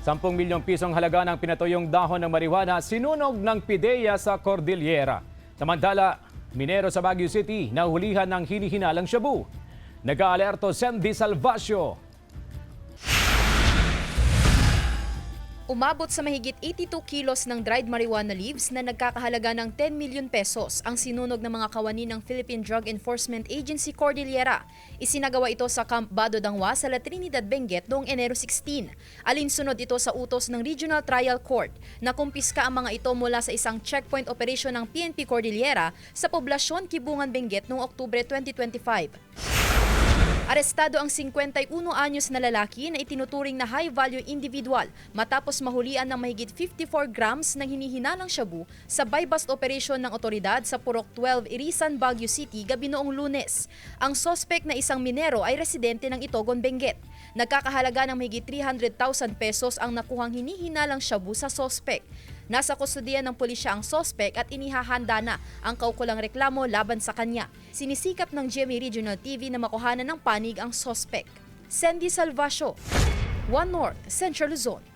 10 milyong pisong halaga ng pinatuyong dahon ng marijuana sinunog ng PIDEA sa Cordillera. Samantala, minero sa Baguio City nahulihan ng hinihinalang shabu. Nag-aalerto Sandy Salvacio. Umabot sa mahigit 82 kilos ng dried marijuana leaves na nagkakahalaga ng 10 million pesos ang sinunog ng mga kawani ng Philippine Drug Enforcement Agency Cordillera. Isinagawa ito sa Camp Bado Dangwa sa La Trinidad, Benguet noong Enero 16. Alinsunod ito sa utos ng Regional Trial Court na kumpiska ang mga ito mula sa isang checkpoint operation ng PNP Cordillera sa poblasyon Kibungan, Benguet noong Oktubre 2025. Arestado ang 51 anyos na lalaki na itinuturing na high-value individual matapos mahulian ng mahigit 54 grams ng hinihinalang shabu sa buy-bust operation ng otoridad sa Purok 12, Irisan, Baguio City gabi noong Lunes. Ang sospek na isang minero ay residente ng Itogon, Benguet. Nagkakahalaga ng mahigit 300,000 pesos ang nakuhang hinihinalang shabu sa sospek. Nasa kustudiya ng pulisya ang sospek at inihahanda na ang kaukulang reklamo laban sa kanya. Sinisikap ng GMA Regional TV na makuhanan ng panig ang sospek. Sandy Salvacio, One North, Central Luzon.